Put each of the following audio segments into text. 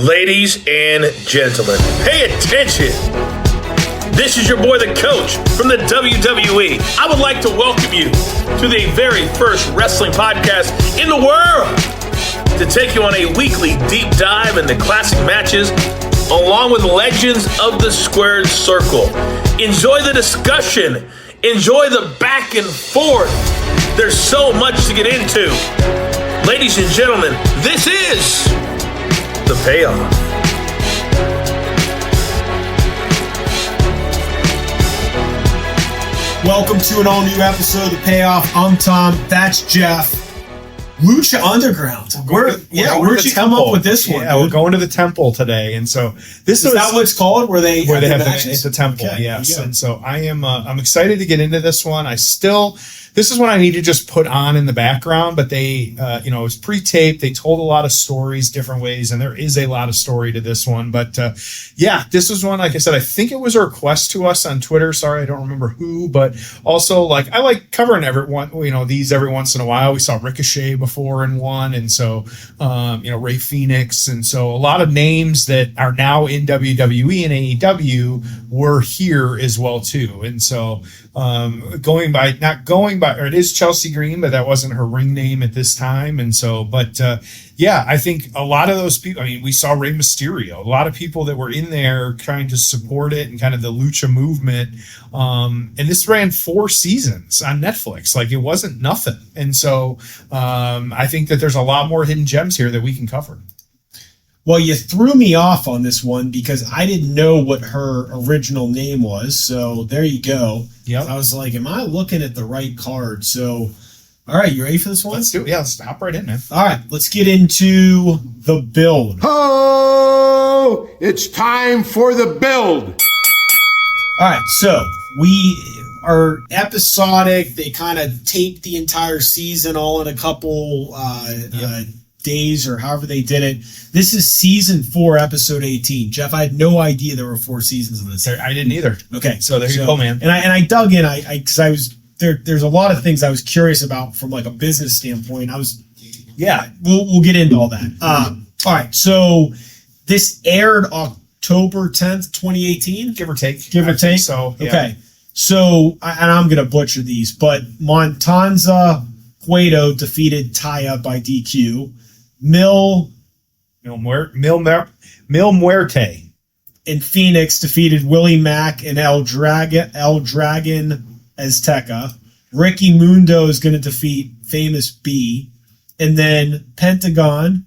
Ladies and gentlemen, pay attention. This is your boy, the coach from the WWE. I would like to welcome you to the very first wrestling podcast in the world to take you on a weekly deep dive into classic matches along with legends of the squared circle. Enjoy the discussion. Enjoy the back and forth. There's so much to get into. Ladies and gentlemen, this is The Payoff. Welcome to an all-new episode of The Payoff. I'm Tom. That's Jeff. Lucha Underground. Where'd you come up with this one? Yeah, we're going to the temple today, and so is that what it's called? Where they have the temple? Okay, yes, and so I'm excited to get into this one. This is one I need to just put on in the background, but they, it was pre-taped. They told a lot of stories different ways, and there is a lot of story to this one. But this was one, like I said, I think it was a request to us on Twitter. Sorry, I don't remember who, but also I like covering these every once in a while. We saw Ricochet before in one, and so Ray Phoenix, and so a lot of names that are now in WWE and AEW were here as well too, and so. It is Chelsea Green, but that wasn't her ring name at this time. And so, I think a lot of those people, we saw Rey Mysterio, a lot of people that were in there trying to support it and kind of the Lucha movement. And this ran 4 seasons on Netflix. It wasn't nothing. And so, I think that there's a lot more hidden gems here that we can cover. Well, you threw me off on this one because I didn't know what her original name was. So there you go. Yep. I was like, am I looking at the right card? So, all right, you ready for this one? Let's do it. Yeah, let's hop right in, man. All right, let's get into the build. Oh, it's time for the build. All right, so we are episodic. They kind of taped the entire season all in a couple days or however they did it. This is season 4, episode 18. Jeff, I had no idea there were 4 seasons in this. I didn't either. Okay, so there you go, man. And I dug in. Because I was there. There's a lot of things I was curious about from a business standpoint. We'll get into all that. All right, so this aired October 10th, 2018, give or take. So yeah. Okay, so and I'm gonna butcher these, but Montanza Cueto defeaed Taya by DQ. Mil Muerte and Phoenix defeated Willie Mack and El Dragon Azteca. Ricky Mundo is going to defeat Famous B, and then Pentagon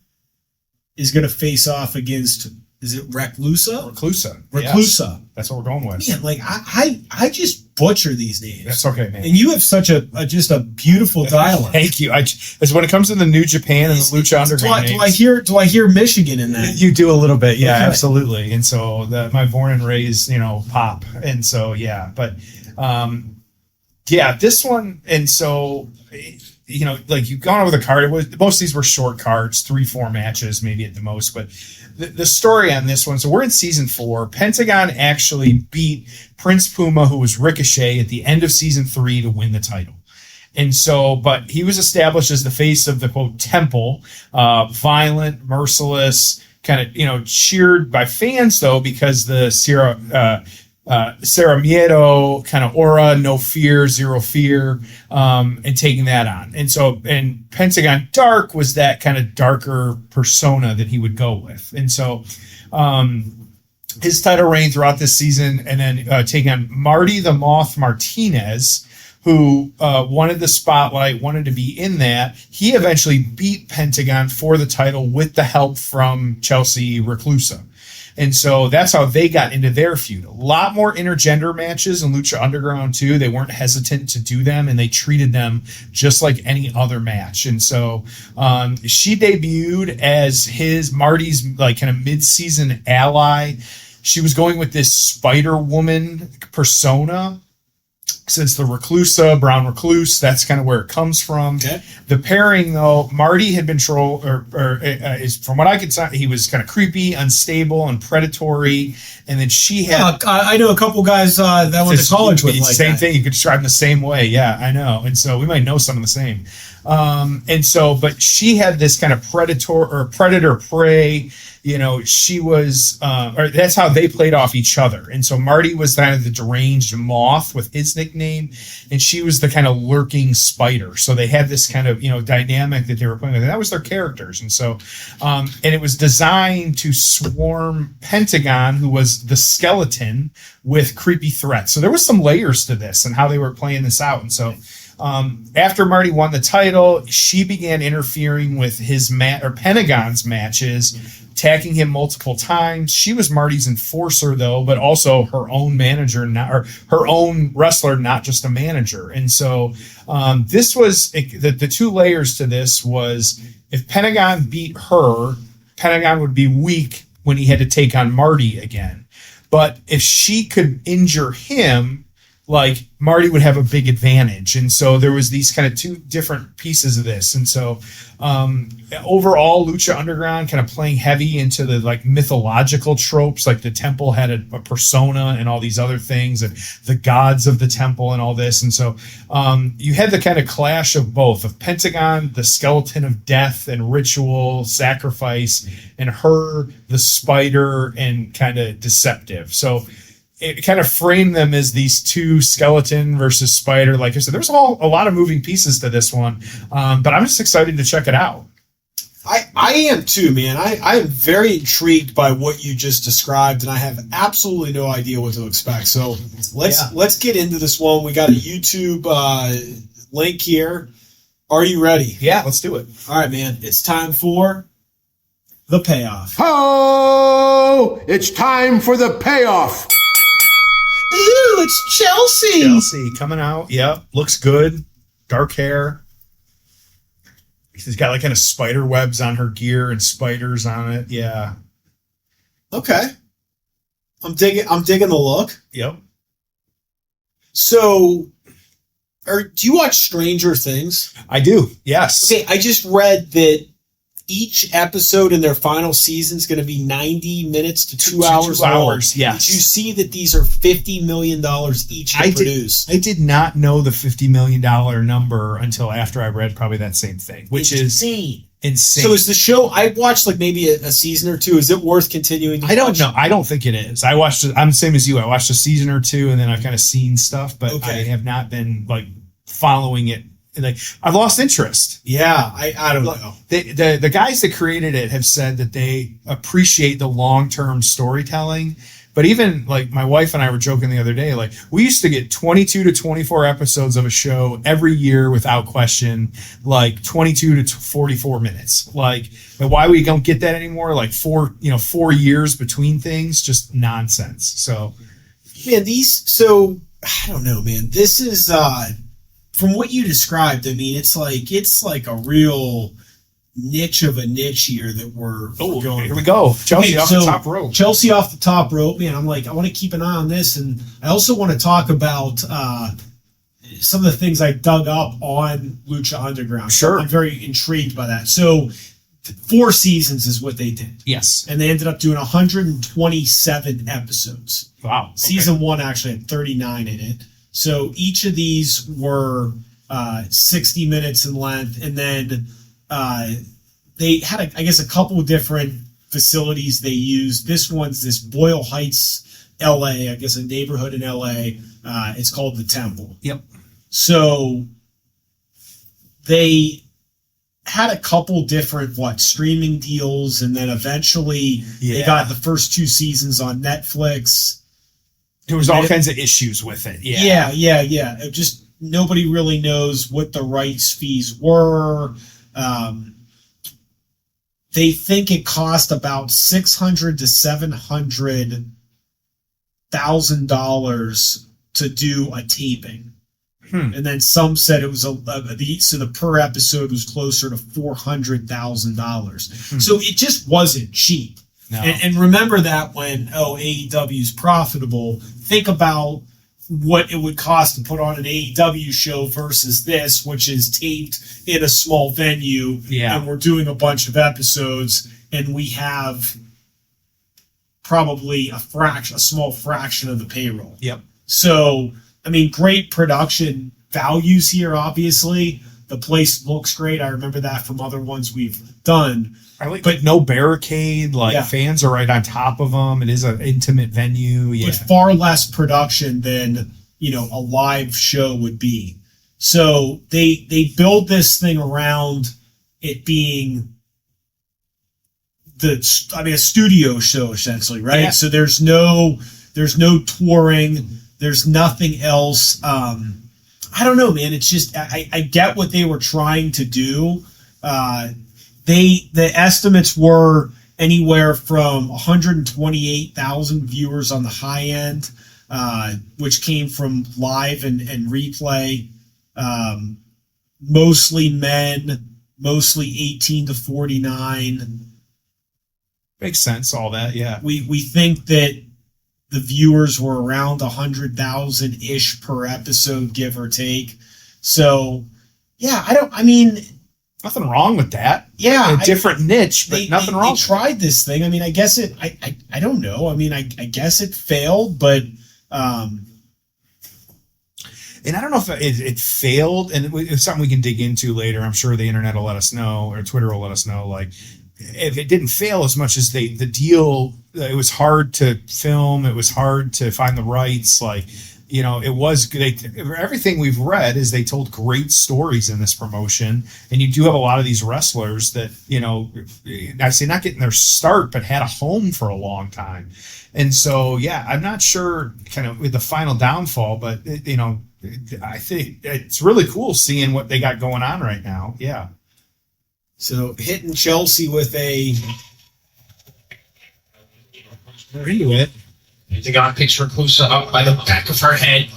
is going to face off against, is it Reclusa? Reclusa. Yes. That's what we're going with. Man, I just butcher these names. That's okay, man. And you have such a beautiful dialect. Thank you. As when it comes to the New Japan and the Lucha Underground do I hear Michigan in that? You do a little bit, yeah, okay. Absolutely. And so my born and raised, pop, and so this one, and so you've gone over the card. Most of these were short cards, 3-4 matches, maybe at the most, but. The story on this one, so we're in season 4. Pentagon actually beat Prince Puma, who was Ricochet, at the end of season 3 to win the title. And so, but he was established as the face of the, quote, temple, violent, merciless, kind of, cheered by fans, though, because the Cero Miedo kind of aura, no fear, zero fear, and taking that on. And so, and Pentagon Dark was that kind of darker persona that he would go with. And so, his title reign throughout this season, and then taking on Marty the Moth Martinez, who wanted the spotlight, wanted to be in that. He eventually beat Pentagon for the title with the help from Chelsea Reclusa. And so that's how they got into their feud. A lot more intergender matches in Lucha Underground too. They weren't hesitant to do them, and they treated them just like any other match. And so she debuted as Marty's kind of mid-season ally. She was going with this Spider Woman persona. Since the Reclusa, Brown Recluse, that's kind of where it comes from. Okay. The pairing, though, Marty had been is from what I could tell, he was kind of creepy, unstable, and predatory. And then she had. I know a couple guys that went to college with. Same thing. You could describe them the same way. Yeah, I know. And so we might know some of the same. And so, but she had this kind of predator prey. She was, or that's how they played off each other. And so Marty was kind of the deranged moth with his nickname, and she was the kind of lurking spider. So they had this kind of, dynamic that they were playing with. And that was their characters. And so, and it was designed to swarm Pentagon, who was the skeleton, with creepy threats. So there was some layers to this and how they were playing this out. And so, after Marty won the title, she began interfering with his Pentagon's matches, attacking him multiple times. She was Marty's enforcer, though, but also her own manager, or her own wrestler, not just a manager. And so this was the two layers to this was if Pentagon beat her, Pentagon would be weak when he had to take on Marty again. But if she could injure him, like Marty would have a big advantage. And so there was these kind of two different pieces of this. And so overall, Lucha Underground kind of playing heavy into the like mythological tropes, like the temple had a persona and all these other things, and the gods of the temple and all this. And so you had the kind of clash of both, of Pentagon, the skeleton of death and ritual sacrifice, and her, the spider and kind of deceptive. So it kind of framed them as these two, skeleton versus spider. Like I said, there's a lot of moving pieces to this one, but I'm just excited to check it out. I am too, man. I am very intrigued by what you just described, and I have absolutely no idea what to expect. So let's get into this one. We got a YouTube link here. Are you ready? Yeah, let's do it. All right, man. It's time for the payoff. Oh, it's time for the payoff. Ooh, it's Chelsea. Chelsea coming out. Yep. Looks good. Dark hair. She's got like kind of spider webs on her gear and spiders on it. Yeah. Okay. I'm digging the look. Yep. So, do you watch Stranger Things? I do. Yes. Okay, I just read that each episode in their final season is going to be 90 minutes to 2 hours. 2 hours, yes. Did you see that these are $50 million each to produce? I did not know the $50 million number until after I read probably that same thing, which is insane. So is the show, I watched like maybe a season or two. Is it worth continuing to I don't know. I don't think it is. I'm the same as you. I watched a season or two and then I've kind of seen stuff, but I have not been like following it. Like I've lost interest. Yeah, I don't know. The guys that created it have said that they appreciate the long-term storytelling. But even like my wife and I were joking the other day, like we used to get 22 to 24 episodes of a show every year without question, like 22 to 44 minutes. Like why we don't get that anymore? Like 4 years between things, just nonsense. So man, I don't know, man. This is from what you described, I mean, it's like a real niche of a niche here that we're going. Here we go. Chelsea off the top rope. Chelsea off the top rope, man. I want to keep an eye on this, and I also want to talk about some of the things I dug up on Lucha Underground. Sure, I'm very intrigued by that. So, 4 seasons is what they did. Yes, and they ended up doing 127 episodes. Wow. Season 1 actually had 39 in it. So each of these were 60 minutes in length, and then they had, a couple of different facilities they used. This one's this Boyle Heights, LA, I guess a neighborhood in LA. It's called the Temple. Yep. So they had a couple different streaming deals, and then eventually they got the first 2 seasons on Netflix. There was all kinds of issues with it. Yeah. It just nobody really knows what the rights fees were. They think it cost about $600,000 to $700,000 to do a taping, and then some said it was so the per episode was closer to $400,000. So it just wasn't cheap. No. And remember that when AEW is profitable, think about what it would cost to put on an AEW show versus this, which is taped in a small venue, and we're doing a bunch of episodes, and we have probably a small fraction of the payroll. Yep. So, I mean, great production values here, obviously, The place looks great. I remember that from other ones we've done. But no barricade. Fans are right on top of them. It is an intimate venue. Yeah. With far less production than, a live show would be. So they build this thing around it being a studio show essentially, right? Yeah. So there's no touring. There's nothing else. I don't know, man. It's just I get what they were trying to do. The estimates were anywhere from 128,000 viewers on the high end, which came from live and replay. Mostly men, mostly 18 to 49. Makes sense, all that, yeah. We think that the viewers were around 100,000-ish per episode, give or take. So, yeah, nothing wrong with that. Yeah. A different niche, but nothing wrong. They tried this thing. I guess I don't know. I guess it failed, but... And I don't know if it failed, and it's something we can dig into later. I'm sure the internet will let us know, or Twitter will let us know, if it didn't fail as much as the deal, it was hard to film, it was hard to find the rights, it was everything we've read is they told great stories in this promotion, and you do have a lot of these wrestlers that, I say not getting their start, but had a home for a long time. And so, yeah, I'm not sure kind of with the final downfall, but, I think it's really cool seeing what they got going on right now. Yeah. So hitting Chelsea with we're into it. Pentagon picks Reclusa up by the back of her head.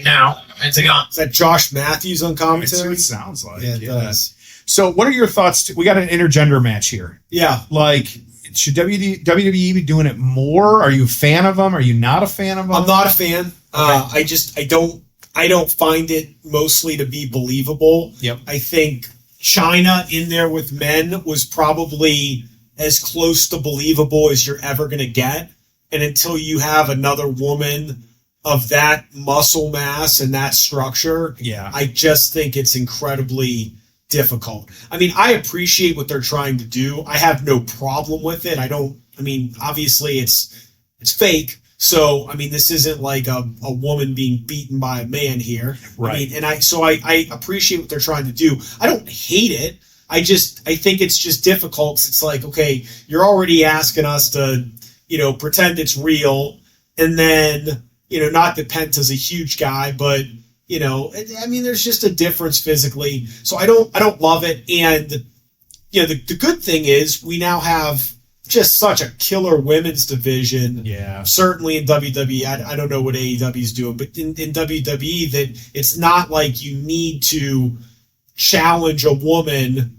Now, Pentagon. Is that Josh Matthews on commentary? It sounds like. Yeah, it does. So what are your thoughts? We got an intergender match here. Yeah. Should WWE be doing it more? Are you a fan of them? Are you not a fan of them? I'm not a fan. Okay. I don't find it mostly to be believable. Yep. I think China in there with men was probably as close to believable as you're ever going to get. And until you have another woman of that muscle mass and that structure, I just think it's incredibly difficult. I appreciate what they're trying to do. I have no problem with it. Obviously it's fake. So, this isn't like a woman being beaten by a man here. Right. I appreciate what they're trying to do. I don't hate it. I think it's just difficult. It's like, okay, you're already asking us to, pretend it's real. And then, not that Penta's a huge guy, but, there's just a difference physically. So I don't love it. And, the good thing is we now have just such a killer women's division. Yeah. Certainly in WWE. I don't know what AEW's doing, but in WWE, that it's not like you need to challenge a woman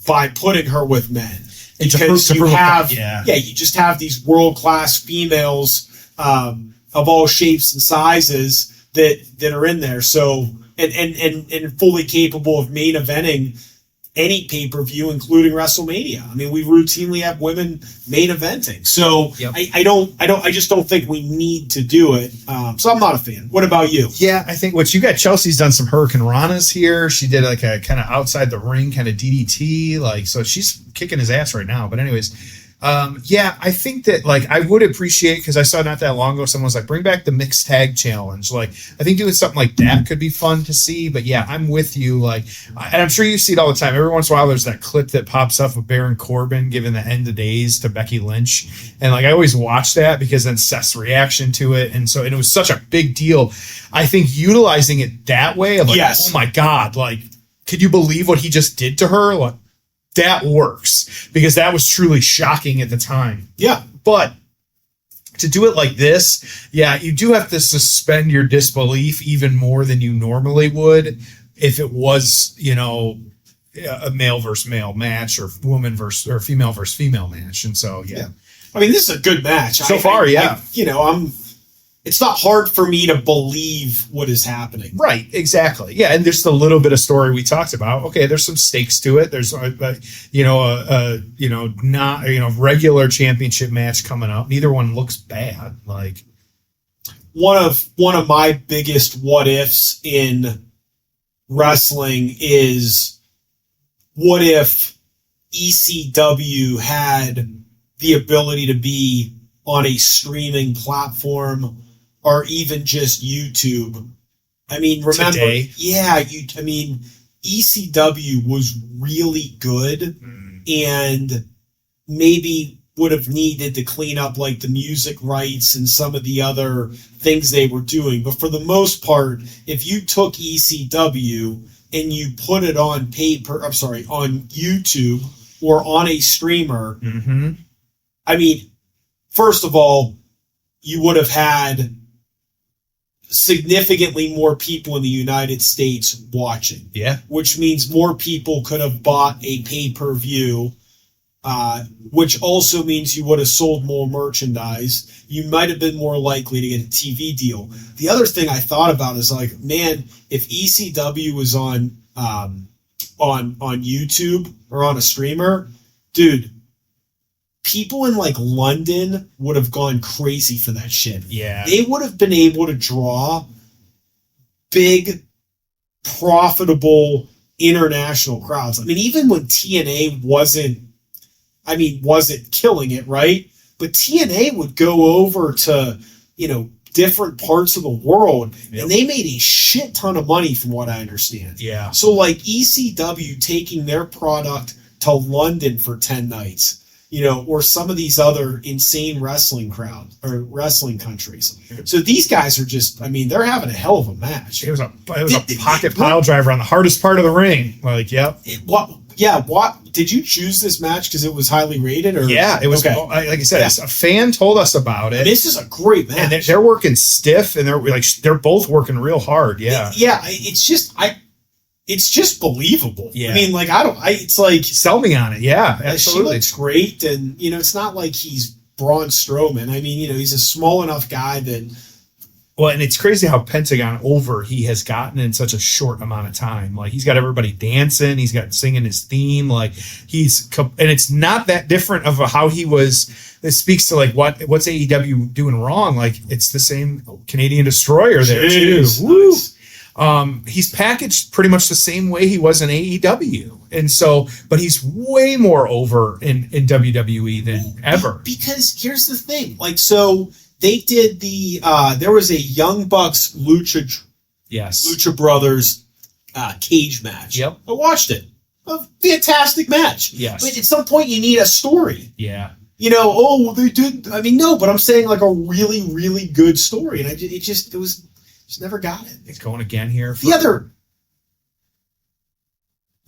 by putting her with men. Because you just have these world-class females of all shapes and sizes that are in there. So and fully capable of main eventing any pay-per-view, including WrestleMania. We routinely have women main eventing. So I just don't think we need to do it. So I'm not a fan. What about you? Yeah, I think Chelsea's done some Hurricane Ranas here. She did a kind of outside the ring kind of DDT. So she's kicking his ass right now. But anyways, I think that I would appreciate, because I saw not that long ago someone was like, bring back the mixed tag challenge. I think doing something like that could be fun to see. But yeah, I'm with you. And I'm sure you see it all the time. Every once in a while there's that clip that pops up of Baron Corbin giving the end of days to Becky Lynch, and I always watch that because then Seth's reaction to it, and it was such a big deal. I think utilizing it that way of yes. Oh my god, could you believe what he just did to her? That works, because that was truly shocking at the time. Yeah. But to do it like this, you do have to suspend your disbelief even more than you normally would if it was, a male versus male match, or female versus female match. And so, yeah. This is a good match. So far, yeah. It's not hard for me to believe what is happening. Right, exactly. Yeah, and there's a little bit of story we talked about. Okay, there's some stakes to it. There's regular championship match coming up. Neither one looks bad. One of my biggest what ifs in wrestling is, what if ECW had the ability to be on a streaming platform or even just YouTube? I mean, remember, Today? ECW was really good and maybe would have needed to clean up like the music rights and some of the other things they were doing. But for the most part, if you took ECW and you put it on on YouTube or on a streamer, I mean, first of all, you would have had significantly more people in the United States watching. Yeah. Which means more people could have bought a pay-per-view, which also means you would have sold more merchandise. You might have been more likely to get a TV deal. The other thing I thought about is like, man, if ECW was on YouTube or on a streamer, dude, people in like London would have gone crazy for that shit. Yeah. They would have been able to draw big, profitable international crowds. I mean, even when TNA wasn't killing it, right? But TNA would go over to, different parts of the world, and they made a shit ton of money from what I understand. Yeah. So like ECW taking their product to London for 10 nights, or some of these other insane wrestling crowds or wrestling countries. So these guys are just, they're having a hell of a match. It was a pocket pile driver on the hardest part of the ring. Like, yep. What did you choose this match because it was highly rated? Or Yeah, it was. okay. Like I said, a fan told us about it. This is a great match. And they're working stiff, and they're both working real hard. Yeah, it's just believable. Yeah. It's like, sell me on it. Yeah, she absolutely. looks great, and it's not like he's Braun Strowman. He's a small enough guy that. Well, and it's crazy how Pentagon over he has gotten in such a short amount of time. Like, he's got everybody dancing, he's got singing his theme. Like, and it's not that different of how he was. This speaks to like what's AEW doing wrong. Like, it's the same Canadian Destroyer there too. Woo. He's packaged pretty much the same way he was in AEW. And so, but he's way more over in WWE than ever. Because here's the thing. Like, so they did there was a Young Bucks Lucha Brothers cage match. Yep. I watched it. A fantastic match. Yes. But at some point you need a story. Yeah. They did. No, but I'm saying like a really, really good story. And just never got it. It's going again here. The other.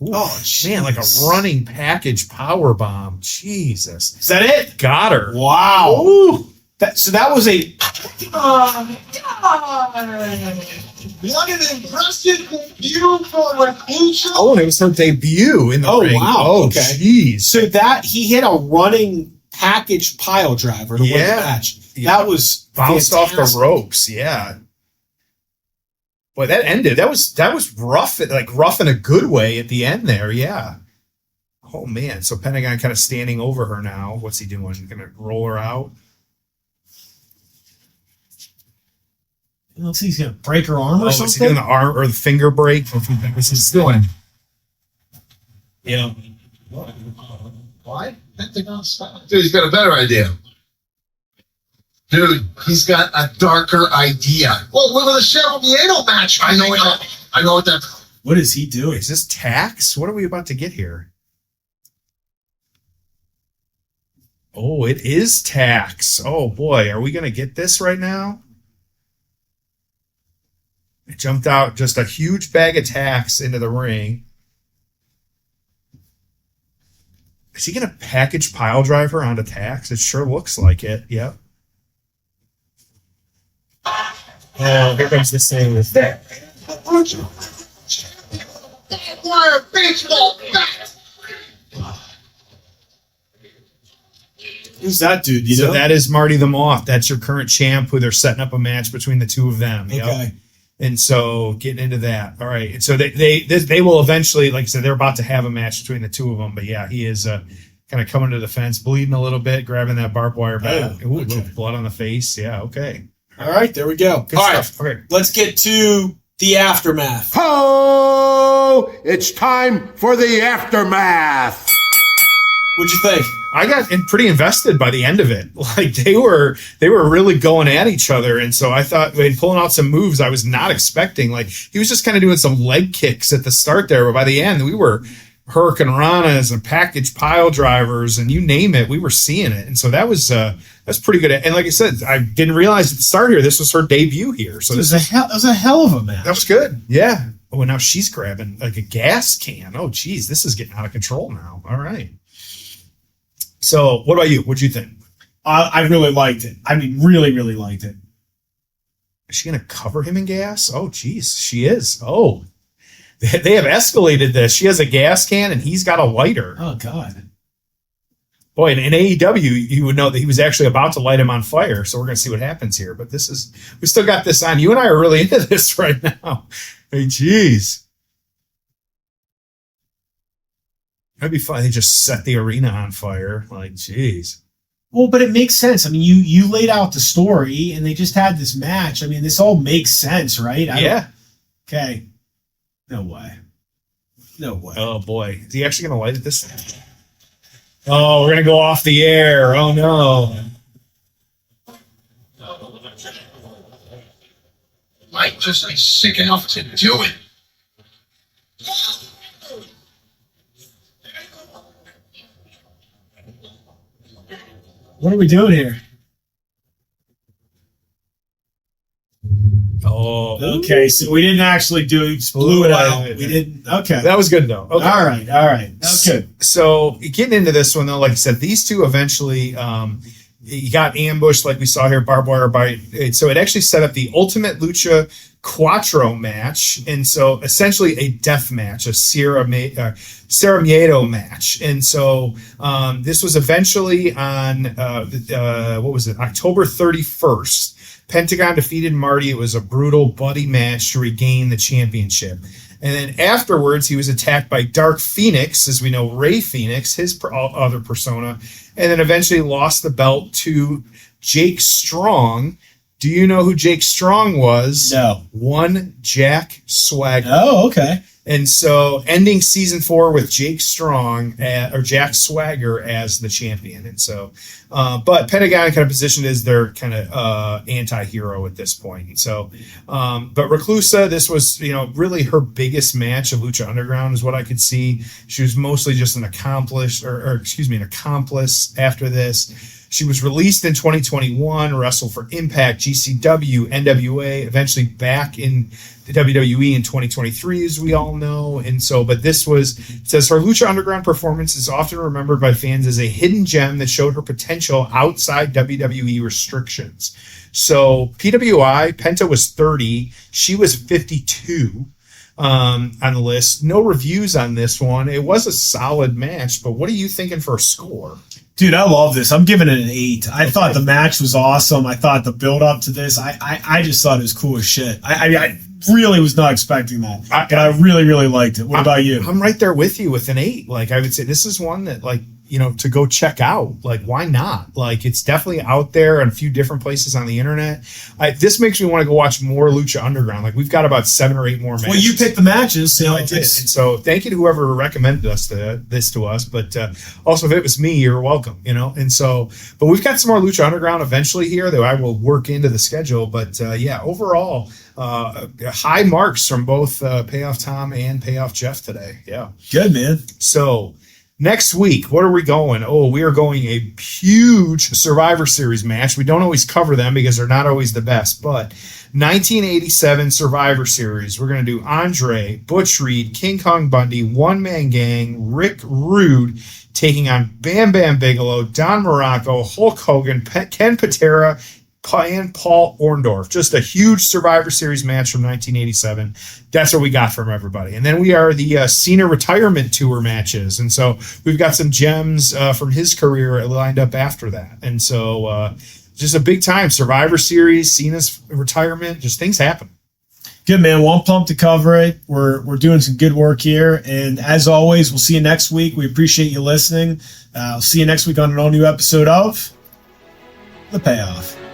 Ooh, oh, man, like a running package power bomb. Jesus. Is that it? Got her. Wow. Ooh. That was a. What an impressive debut for Lucha. Oh, and it was her debut in the ring. Wow. Oh, Okay. Jeez. So he hit a running package pile driver to win the match. Yeah. That was Bounced fantastic. off the ropes. Yeah. Boy, that ended. That was rough. Like rough in a good way at the end there. Yeah. Oh man. So Pentagon kind of standing over her now. What's he doing? Gonna roll her out? Let's see, he's gonna break her arm or Is he something. doing the arm or the finger break? What's he doing? Yeah. Why? Pentagon style. Dude, he's got a better idea. Dude, he's got a darker idea. Well, look at the Cheryl Vieto match. I know what that. What is he doing? Is this tax? What are we about to get here? Oh, it is tax. Oh boy, are we gonna get this right now? It jumped out just a huge bag of tax into the ring. Is he gonna package pile driver onto tax? It sure looks like it. Yep. Oh, here comes this thing with that. Who's that dude? So that is Marty the Moth. That's your current champ who they're setting up a match between the two of them. Yep. Okay. And so getting into that. All right. And so they will eventually, like I said, they're about to have a match between the two of them. But yeah, he is kind of coming to the fence, bleeding a little bit, grabbing that barbed wire back. Ooh, a little blood on the face. Yeah. Okay. All right. There we go. Good All stuff. right. Okay. Let's get to The aftermath. Ho! It's time for the aftermath. What'd you think? I got pretty invested by the end of it. Like they were really going at each other, and so I thought pulling out some moves I was not expecting. Like he was just kind of doing some leg kicks at the start there, but by the end we were Hurricane Ranas and package pile drivers and you name it, we were seeing it, and so that's pretty good. And like I said, I didn't realize at the start here this was her debut here, so It was a hell of a match. that was good. Yeah. Oh, and now she's grabbing like a gas can. Oh, geez, this is getting out of control now. All right. So, what about you? What'd you think? I really liked it. I mean, really, really liked it. Is she going to cover him in gas? Oh, geez, she is. Oh, they have escalated this. She has a gas can and he's got a lighter. Oh, God. Boy, in AEW, you would know that he was actually about to light him on fire. So we're going to see what happens here. But we still got this on. You and I are really into this right now. Hey, geez. That'd be fun. They just set the arena on fire. Like, geez. Well, but it makes sense. I mean, you laid out the story, and they just had this match. I mean, this all makes sense, right? Yeah. Okay. No way. No way. Oh, boy. Is he actually going to light it this time? Oh, we're going to go off the air. Oh, no. Mike just ain't sick enough to do it. What are we doing here? Oh. Okay, so we didn't actually blew it out. We didn't. Okay. That was good, though. Okay. All right. That was good. So getting into this one, though, like I said, these two eventually you got ambushed, like we saw here, barbed wire bite. So it actually set up the Ultimate Lucha Quattro match, and so essentially a death match, a Sierra Miedo match. And so this was eventually on October 31st. Pentagon defeated Marty. It was a brutal, bloody match to regain the championship. And then afterwards, he was attacked by Dark Phoenix, as we know, Ray Phoenix, his other persona, and then eventually lost the belt to Jake Strong. Do you know who Jake Strong was? No. One Jack Swagger. Oh, okay. And so ending season 4 with Jake Strong or Jack Swagger as the champion. And so, but Pentagon kind of positioned as their kind of anti-hero at this point. And so, but Reclusa, this was, really her biggest match of Lucha Underground is what I could see. She was mostly just an accomplice after this. She was released in 2021, wrestled for Impact, GCW, NWA, eventually back in the WWE in 2023, as we all know. And so, but it says her Lucha Underground performance is often remembered by fans as a hidden gem that showed her potential outside WWE restrictions. So PWI, Penta was 30. She was 52 on the list. No reviews on this one. It was a solid match, but what are you thinking for a score? Dude, I love this. I'm giving it an 8. I thought the match was awesome. I thought the build up to this, I just thought it was cool as shit. I really was not expecting that. And I really, really liked it. What about you? I'm right there with you with an 8. Like, I would say this is one that, like, to go check out. Like, why not? Like, it's definitely out there in a few different places on the internet. This makes me want to go watch more Lucha Underground. Like, we've got about 7 or 8 more matches. Well, you picked the matches. So I did. And so thank you to whoever recommended this to us. But also, if it was me, you're welcome, And so, but we've got some more Lucha Underground eventually here that I will work into the schedule. But overall, high marks from both Payoff Tom and Payoff Jeff today. Yeah. Good, man. So next week, what are we going? Oh, we are going a huge Survivor Series match. We don't always cover them because they're not always the best, but 1987 Survivor Series. We're going to do Andre, Butch Reed, King Kong Bundy, One Man Gang, Rick Rude taking on Bam Bam Bigelow, Don Morocco, Hulk Hogan, Ken Patera, and Paul Orndorff. Just a huge Survivor Series match from 1987. That's what we got from everybody. And then we are the Cena retirement tour matches. And so we've got some gems from his career lined up after that. And so just a big time Survivor Series, Cena's retirement, just things happen. Good, man. Well, I'm pumped to cover it. We're doing some good work here. And as always, we'll see you next week. We appreciate you listening. I'll see you next week on an all-new episode of The Payoff.